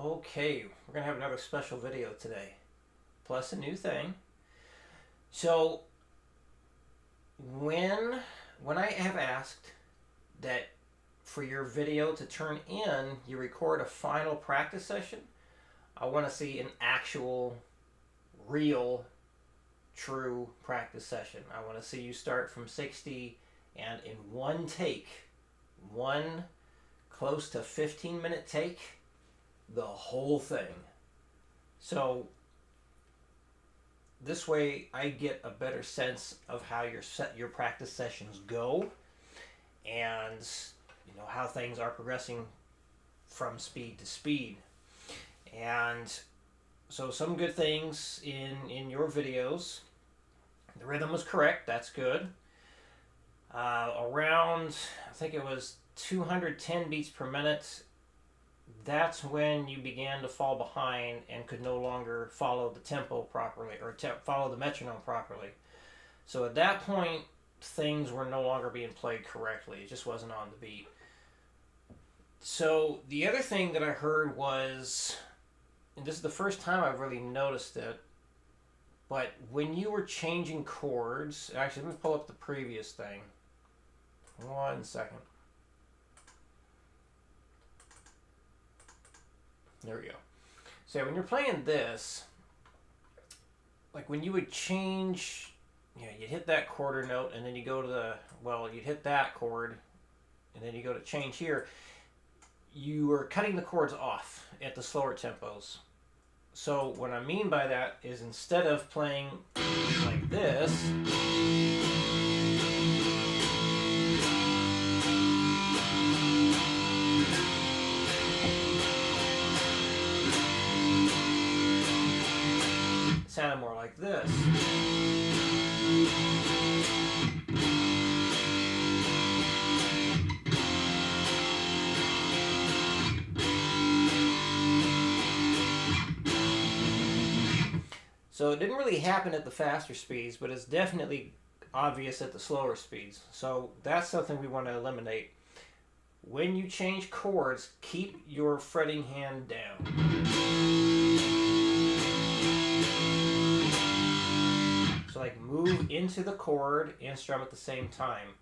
Okay, we're gonna have another special video today, plus a new thing. So when I have asked that for your video to turn in, you record a final practice session, I want to see an actual, real, true practice session. I want to see you start from 60 and in one take, one close to 15-minute take, the whole thing. So this way I get a better sense of how your practice sessions go, and how things are progressing from speed to speed. And so some good things in your videos. The rhythm was correct. That's good. Around, I think it was 210 beats per minute, that's when you began to fall behind and could no longer follow the tempo properly, or follow the metronome properly. So at that point, things were no longer being played correctly. It just wasn't on the beat. So the other thing that I heard was, and this is the first time I've really noticed it, but when you were changing chords, actually let me pull up the previous thing. 1 second. There we go. So when you're playing this, like when you would change, you'd hit that quarter note and then you go to you'd hit that chord and then you go to change here. You were cutting the chords off at the slower tempos. So what I mean by that is, instead of playing like this, it sounded more like this. So it didn't really happen at the faster speeds, but it's definitely obvious at the slower speeds. So that's something we want to eliminate. When you change chords, keep your fretting hand down. So like move into the chord and strum at the same time.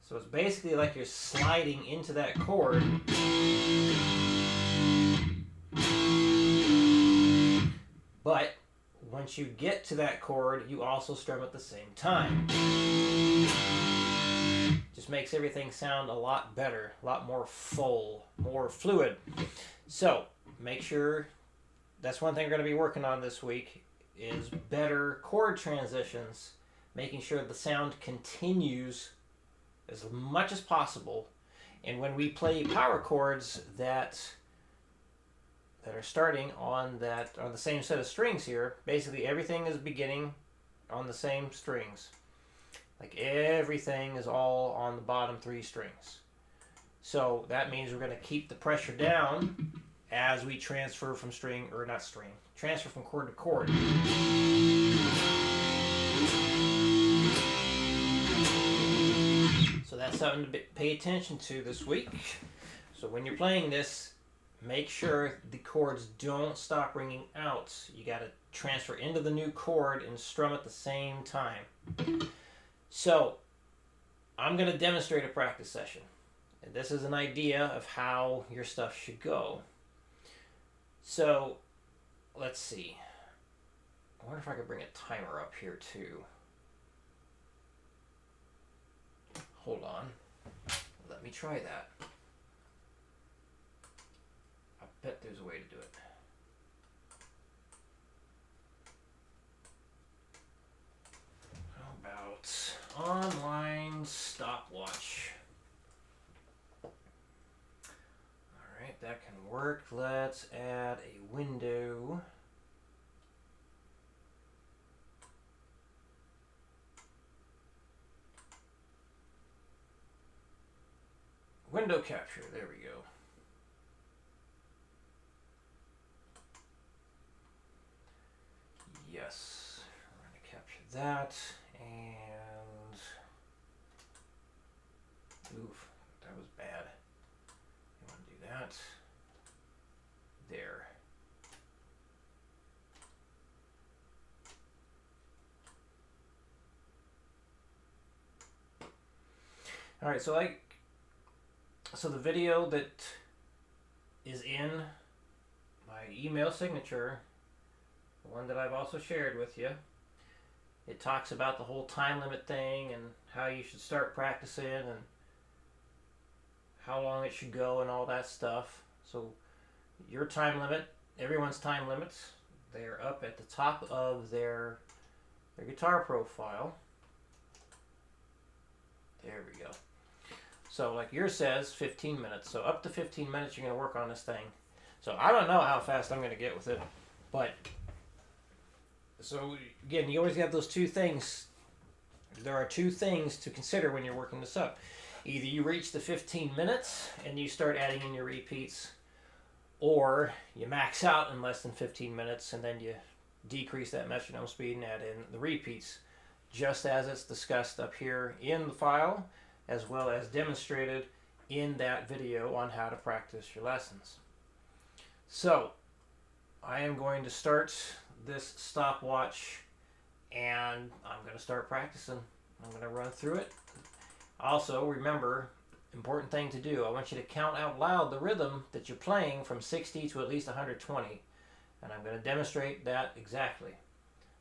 So it's basically like you're sliding into that chord. But once you get to that chord, you also strum at the same time. Just makes everything sound a lot better, a lot more full, more fluid. So make sure, that's one thing we're going to be working on this week, is better chord transitions, making sure the sound continues as much as possible. And when we play power chords that are starting on the same set of strings here, basically everything is beginning on the same strings. Like everything is all on the bottom 3 strings. So that means we're going to keep the pressure down as we transfer from transfer from chord to chord. So that's something to pay attention to this week. So when you're playing this, make sure the chords don't stop ringing out. You got to transfer into the new chord and strum at the same time. So I'm going to demonstrate a practice session. And this is an idea of how your stuff should go. So let's see. I wonder if I could bring a timer up here too. Hold on. Let me try that. I bet there's a way to do it. How about online stopwatch? Alright, that can work. Let's add a window. Window capture, there we go. Yes, we're going to capture that, and oof, that was bad. You want to do that. There. All right, so the video that is in my email signature, the one that I've also shared with you, it talks about the whole time limit thing and how you should start practicing and how long it should go and all that stuff. So your time limit, everyone's time limits, they're up at the top of their guitar profile. There we go. So like yours says 15 minutes. So up to 15 minutes you're going to work on this thing. So I don't know how fast I'm going to get with it. But, so again, you always have those two things. There are two things to consider when you're working this up. Either you reach the 15 minutes and you start adding in your repeats, or you max out in less than 15 minutes and then you decrease that metronome speed and add in the repeats, just as it's discussed up here in the file, as well as demonstrated in that video on how to practice your lessons. So, I am going to start this stopwatch and I'm going to start practicing. I'm going to run through it. Also, remember, important thing to do, I want you to count out loud the rhythm that you're playing from 60 to at least 120. And I'm going to demonstrate that exactly.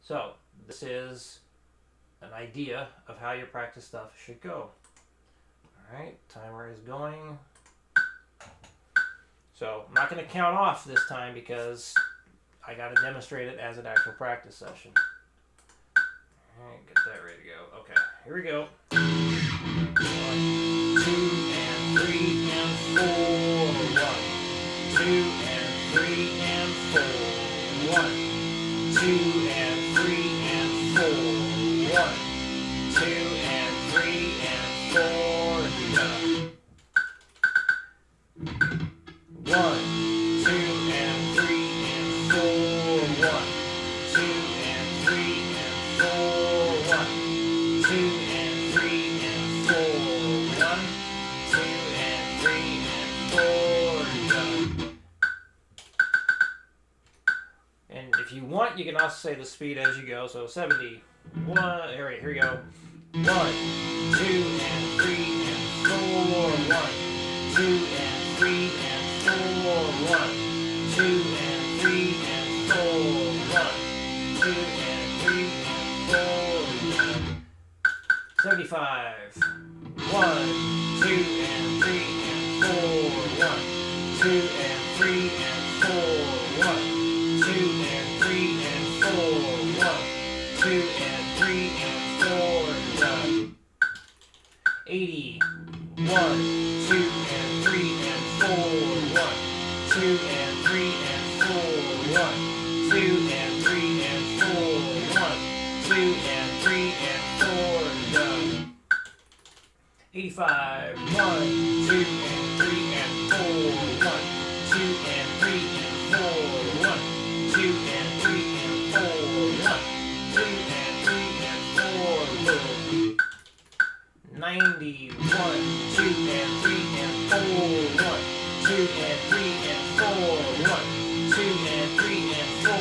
So, this is an idea of how your practice stuff should go. Alright, timer is going. So, I'm not going to count off this time because I got to demonstrate it as an actual practice session. Alright, get that ready to go. Okay, here we go. 1, 2, and 3, and 4. 1, 2, and 3, and 4. 1, 2, and 3, and 4. 1, 2, and 3, and 4. 1, 2, and 3, and 4. 1, 2, and 3, and 4. 1, 2, and 3, and 4. 1, 2, and 3, and 4. And if you want, you can also say the speed as you go. So 71. All right, here we go. 1, 2, and 3, and 4. 1, 2, and 3, and 4. 1, 2, and 3, and 4. 1, 2, and 3, and 4. 75. 1, 2, and 3, and 4. 1, 2, and 3, and 4. 1, 2, and 3, and 4. 1, 2, and 3, and 4. 80. 1, 2, and 3, and 4. 1, 2, and 3, and 4. 1, 2, and 3, and 4. 1, 2, and 3, and 4. 85. 1, 2, and 3, and 4. 1, 2, and 3, and 4. 1, 2, and 3, and 4. 1, 2, and 3, and 4. 90. 1, 2, and 3, and 4. 1, 2, and 3, and 4. 1, 2, and 3, and 4.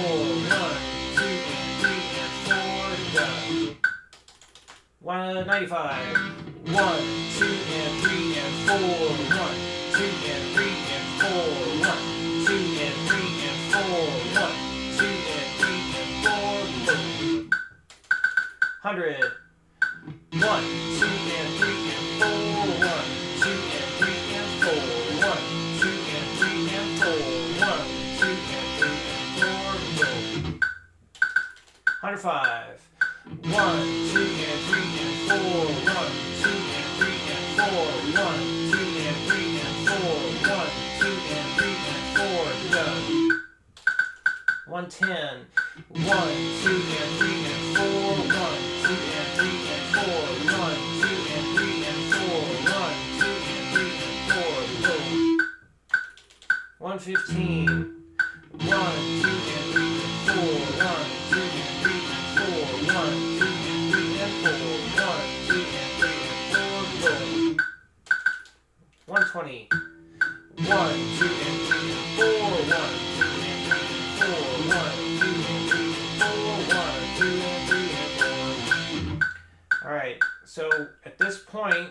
1, 2, and 3, and 4. 195. 1, 2, and 3, and 4. 1, 2, and 3, and 4. 1, 2, and 3, and 4. 1, 2, and 3, and 4. 100. 1, 2, and 3, and 4. 1, 2, and 3, and 4. 1, 2, and 3, and 4. 1, 2, and 3, and 4. 105. 1, 2, and 3, and 4. 1, 2, and 3, and 4. 1, 2, and 3, and 4. 1, 2, and 3, and 4. 110. 1, 2, and 3, and 4. 1, 2, and 3, and 4. 1, 2, and 3, and 4. 1, 2, and 3, and 4. 115. 1, 2, and 3, and 4. 1, 2, and 3, and 4. 1, 2, and 3, and 4. 1, 2, and 3, and 4. 120. 1, 2, and 3, and 4. 1, 2, and 3, and 4. 1, 2, and 3, and 4. 1, 2, and 3, and 4. Alright, so at this point,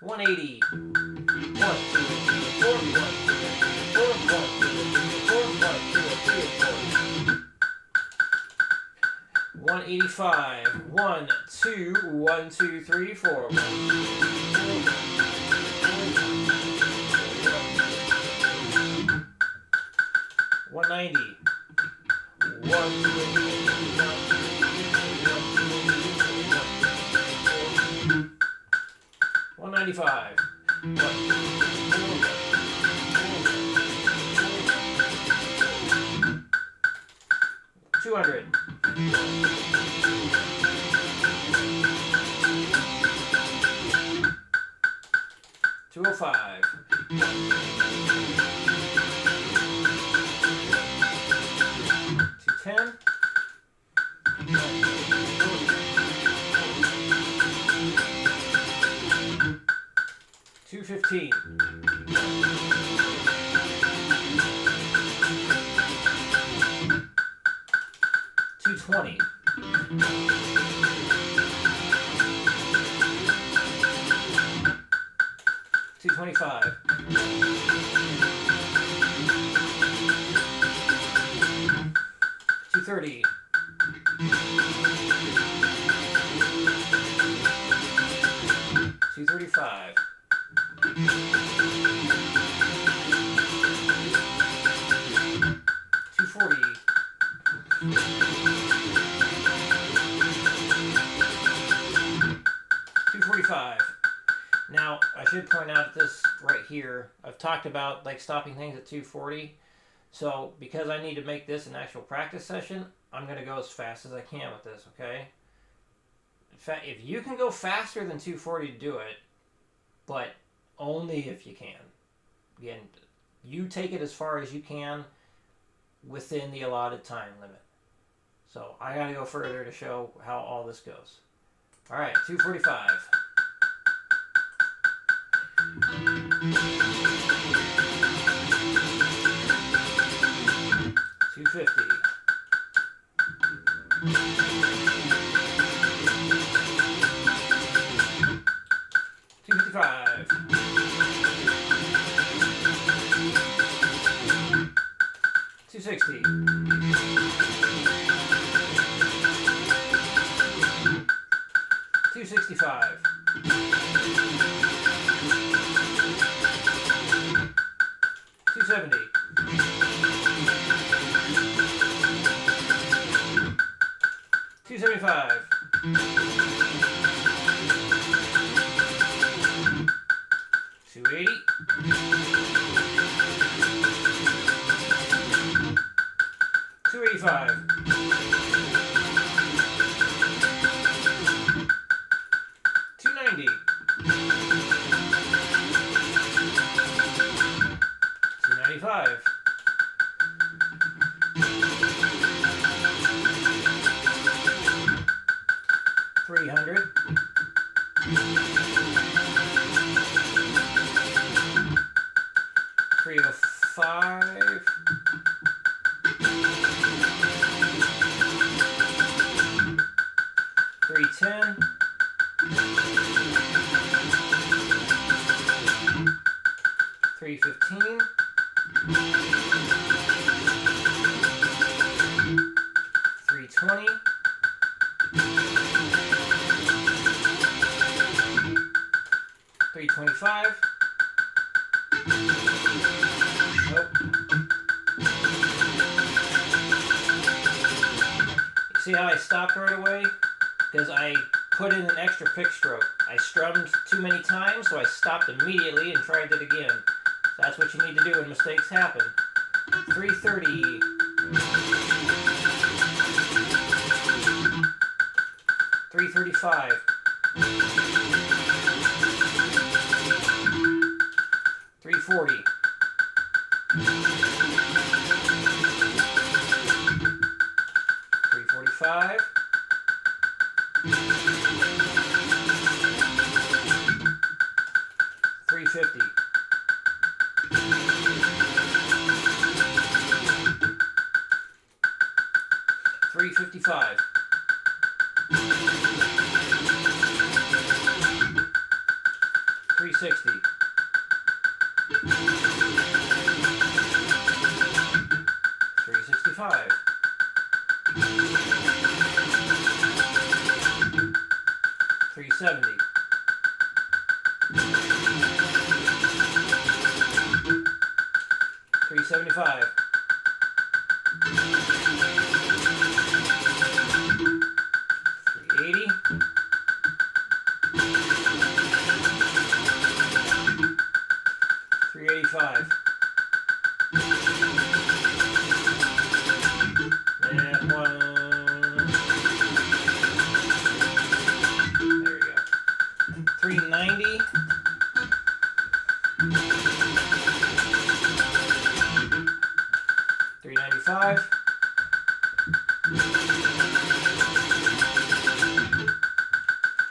180. 1, 2, 3, 4, 1, 2, 3, 4, 1, 2, 3, 4, 185. 1, 2, 1, 2, 3, 4. 190. 1, 2, 195. 200. 205. 210. 215. 220. 225. 230. 235. 240. 245. Now, I should point out this right here. I've talked about like stopping things at 240. So, because I need to make this an actual practice session, I'm going to go as fast as I can with this, okay? In fact, if you can go faster than 240, do it. But only if you can. Again, you take it as far as you can within the allotted time limit. So, I got to go further to show how all this goes. All right, 245. 250. 255. 260. 265. 270. 271. 290. 295. 300. 305. 310. 315. 320. 325. Nope. You see how I stopped right away? Because I put in an extra pick stroke. I strummed too many times, so I stopped immediately and tried it again. So that's what you need to do when mistakes happen. 330. 335. 340. 345. 350. 355. 360. 365. 370. 375. 380. 385. And one. There we go. 390. 395.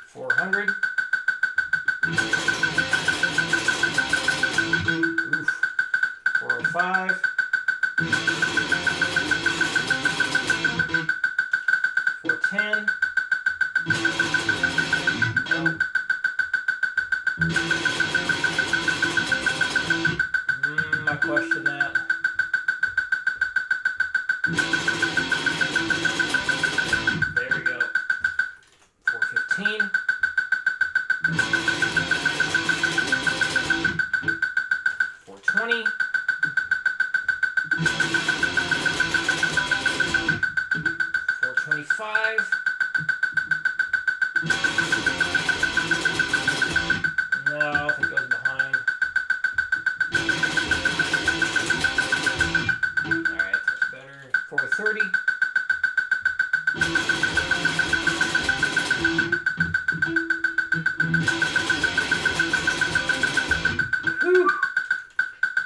400. Oof. 405. 410. Nope. I question that. There we go. 415. 420. 425. No, I think it goes behind. Alright, that's better. 430.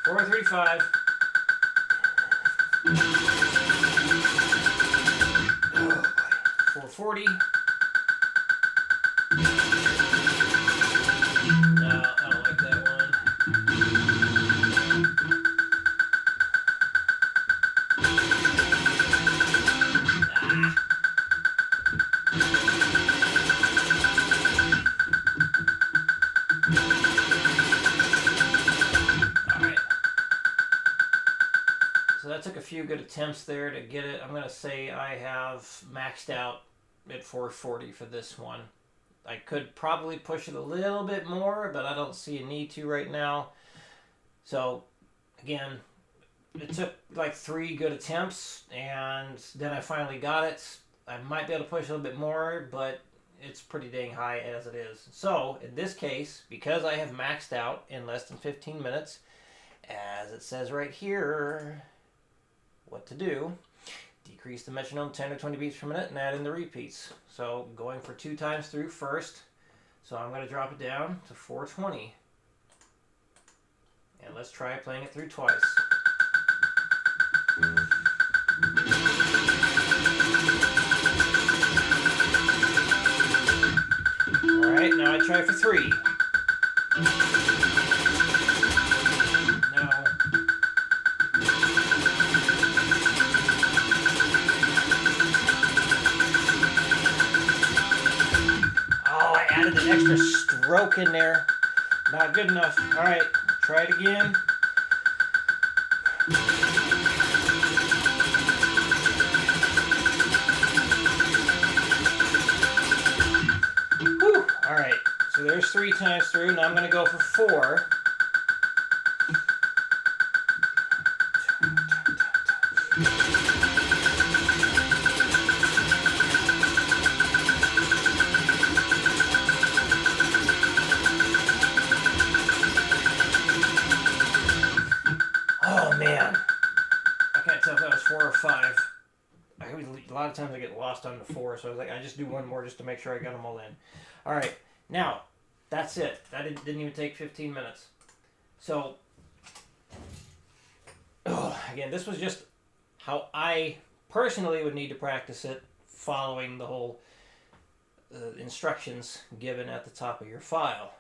435. 440. No, I don't like that one. Alright. So that took a few good attempts there to get it. I'm going to say I have maxed out at 440 for this one. I could probably push it a little bit more, but I don't see a need to right now. So, again, it took like 3 good attempts, and then I finally got it. I might be able to push a little bit more, but it's pretty dang high as it is. So, in this case, because I have maxed out in less than 15 minutes, as it says right here, what to do, decrease the metronome 10 to 20 beats per minute and add in the repeats. So going for 2 times through first. So I'm going to drop it down to 420. And let's try playing it through twice. Alright, now I try for 3. No. Oh, I added an extra stroke in there. Not good enough. Alright, try it again. Whew. Alright, so there's 3 times through. Now I'm going to go for 4. Oh man, I can't tell if that was 4 or 5. A lot of times I get lost on the 4, so I was like, I just do one more just to make sure I got them all in. All right, now that's it. That didn't even take 15 minutes. So, again, this was just how I personally would need to practice it, following the whole instructions given at the top of your file.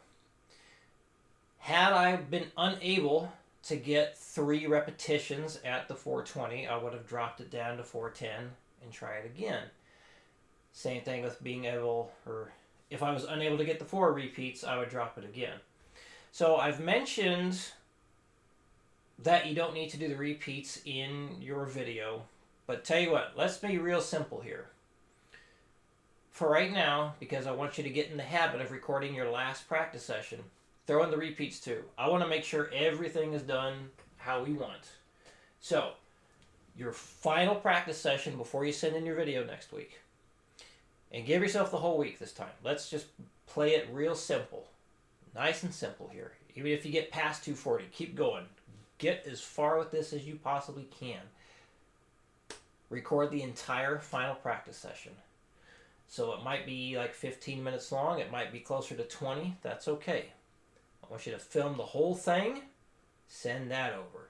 Had I been unable to get 3 repetitions at the 420, I would have dropped it down to 410 and try it again. Same thing with being able, or if I was unable to get the 4 repeats, I would drop it again. So I've mentioned that you don't need to do the repeats in your video, but tell you what, let's be real simple here. For right now, because I want you to get in the habit of recording your last practice session, throw in the repeats too. I want to make sure everything is done how we want. So, your final practice session before you send in your video next week. And give yourself the whole week this time. Let's just play it real simple. Nice and simple here. Even if you get past 240, keep going. Get as far with this as you possibly can. Record the entire final practice session. So it might be like 15 minutes long. It might be closer to 20. That's okay. I want you to film the whole thing, send that over.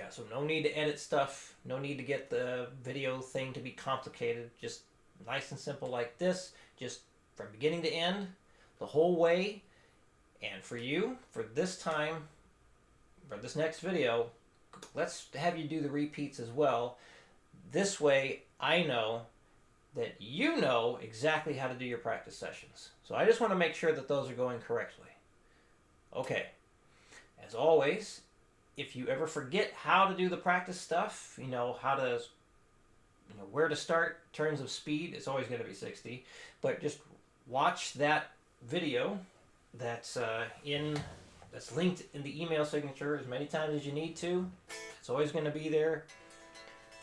So no need to edit stuff, no need to get the video thing to be complicated, just nice and simple like this, just from beginning to end, the whole way. And for you, for this time, for this next video, let's have you do the repeats as well. This way, I know that you know exactly how to do your practice sessions. So I just want to make sure that those are going correctly. Okay. As always, if you ever forget how to do the practice stuff, how to, where to start in terms of speed, it's always going to be 60. But just watch that video that's linked in the email signature as many times as you need to. It's always going to be there,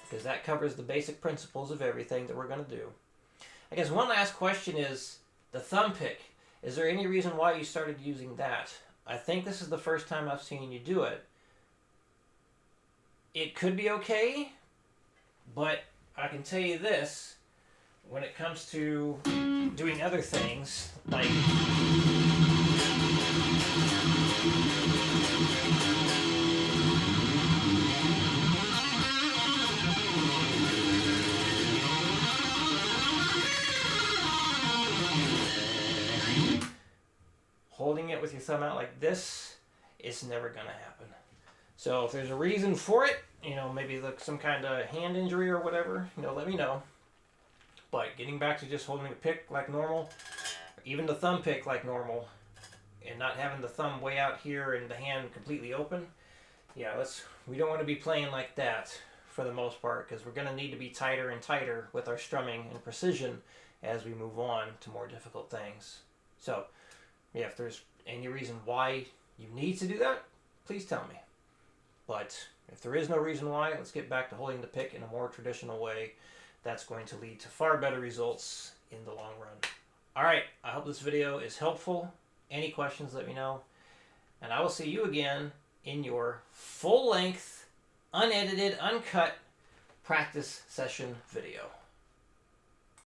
because that covers the basic principles of everything that we're going to do. I guess one last question is the thumb pick. Is there any reason why you started using that? I think this is the first time I've seen you do it. It could be okay, but I can tell you this, when it comes to doing other things, like holding it with your thumb out like this, it's never going to happen. So if there's a reason for it, maybe like some kind of hand injury or whatever, let me know. But getting back to just holding the pick like normal, or even the thumb pick like normal, and not having the thumb way out here and the hand completely open, we don't want to be playing like that for the most part, because we're going to need to be tighter and tighter with our strumming and precision as we move on to more difficult things. So, if there's any reason why you need to do that, please tell me. But if there is no reason why, let's get back to holding the pick in a more traditional way. That's going to lead to far better results in the long run. All right, I hope this video is helpful. Any questions, let me know. And I will see you again in your full-length, unedited, uncut practice session video.